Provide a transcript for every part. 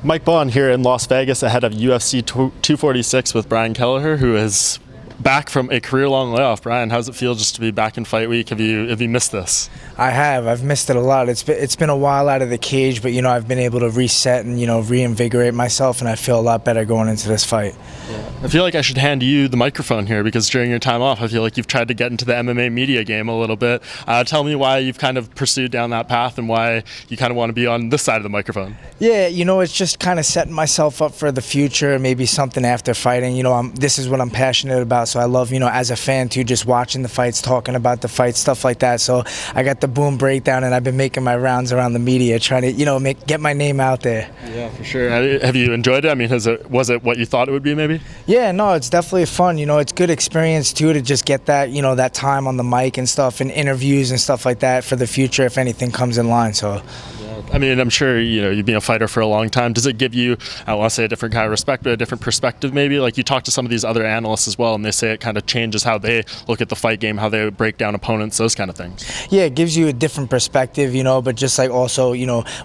Mike Bohn here in Las Vegas ahead of UFC 246 with Brian Kelleher, who is back from a career-long layoff. Brian, how does it feel just to be back in fight week? Have you missed this? I have. I've missed it a lot. It's been a while out of the cage, but I've been able to reset and reinvigorate myself, and I feel a lot better going into this fight. Yeah. I feel like I should hand you the microphone here because during your time off, I feel like you've tried to get into the MMA media game a little bit. Tell me why you've kind of pursued down that path and why you kind of want to be on this side of the microphone. Yeah, it's just kind of setting myself up for the future, maybe something after fighting. This is what I'm passionate about, so I love, as a fan too, just watching the fights, talking about the fights, stuff like that. So I got the boom breakdown, and I've been making my rounds around the media, trying to, get my name out there. Yeah, for sure. Have you enjoyed it? I mean, was it what you thought it would be, maybe? Yeah, no, it's definitely fun. It's good experience too to just get that, that time on the mic and stuff, and interviews and stuff like that for the future if anything comes in line. So. I mean, I'm sure, you've been a fighter for a long time. Does it give you, I don't want to say a different kind of respect, but a different perspective maybe? Like you talk to some of these other analysts as well, and they say it kind of changes how they look at the fight game, how they break down opponents, those kind of things. Yeah, it gives you a different perspective, but just like also,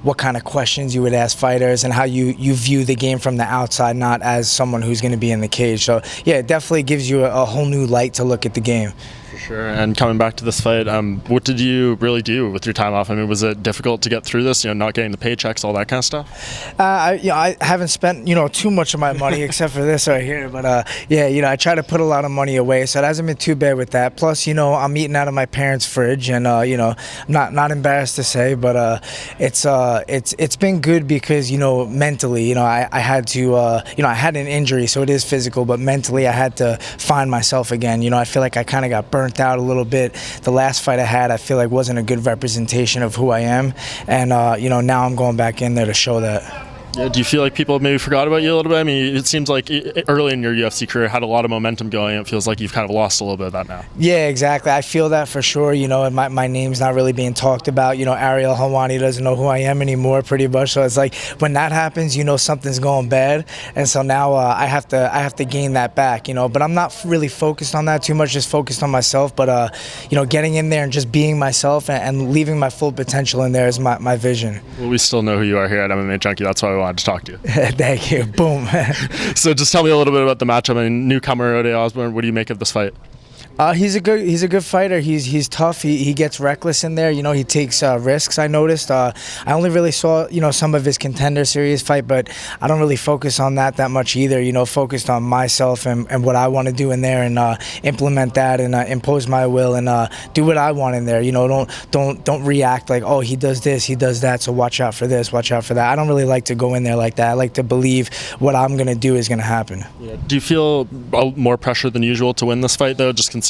what kind of questions you would ask fighters and how you view the game from the outside, not as someone who's going to be in the cage. So, yeah, it definitely gives you a whole new light to look at the game. For sure. And coming back to this fight, what did you really do with your time off? I mean, was it difficult to get through this, not getting the paychecks, all that kind of stuff? I haven't spent, too much of my money except for this right here. But, I try to put a lot of money away, so it hasn't been too bad with that. Plus, I'm eating out of my parents' fridge, and, I'm not embarrassed to say, but it's been good because, mentally, I had to, I had an injury, so it is physical, but mentally I had to find myself again. I feel like I kind of got burnt out a little bit. The last fight I had, I feel like wasn't a good representation of who I am, and now I'm going back in there to show that. Yeah, do you feel like people maybe forgot about you a little bit? I mean, it seems like early in your UFC career had a lot of momentum going. It feels like you've kind of lost a little bit of that now. Yeah, exactly. I feel that for sure. And my name's not really being talked about. Ariel Helwani doesn't know who I am anymore, pretty much. So it's like when that happens, something's going bad, and so now I have to gain that back. But I'm not really focused on that too much. Just focused on myself. But getting in there and just being myself and leaving my full potential in there is my vision. Well, we still know who you are here at MMA Junkie. That's why we wanted to talk to you. Thank you. Boom. So just tell me a little bit about the matchup. I mean, newcomer Ode Osborne, what do you make of this fight? He's a good fighter. He's tough. He gets reckless in there. He takes risks. I noticed. I only really saw some of his Contender Series fight, but I don't really focus on that much either. Focused on myself and what I want to do in there, and implement that and impose my will and do what I want in there. Don't react like, oh, he does this, he does that, so watch out for this, watch out for that. I don't really like to go in there like that. I like to believe what I'm gonna do is gonna happen. Yeah. Do you feel more pressure than usual to win this fight though? Just considering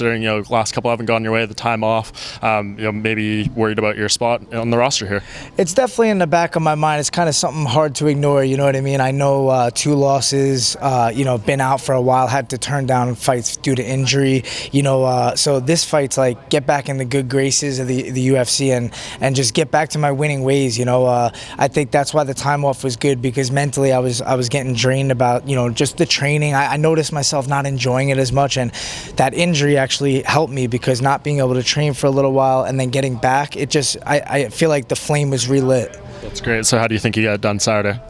last couple haven't gone your way, the time off, maybe worried about your spot on the roster here? It's definitely in the back of my mind. It's kind of something hard to ignore, you know what I mean? I know 2 losses, been out for a while, had to turn down fights due to injury, so this fight's like get back in the good graces of the UFC and just get back to my winning ways. I think that's why the time off was good, because mentally I was getting drained about just the training. I noticed myself not enjoying it as much, and that injury actually helped me, because not being able to train for a little while and then getting back, I feel like the flame was relit. That's great. So how do you think you got it done Saturday?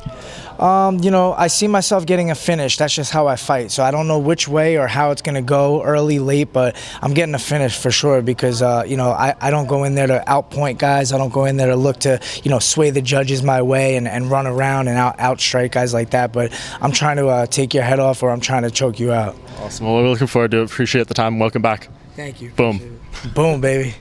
I see myself getting a finish. That's just how I fight. So I don't know which way or how it's going to go, early, late, but I'm getting a finish for sure, because, I don't go in there to outpoint guys. I don't go in there to look to, sway the judges my way and run around and outstrike guys like that. But I'm trying to take your head off, or I'm trying to choke you out. Awesome. Well, we're looking forward to it. Appreciate the time. Welcome back. Thank you. Boom. Boom, baby.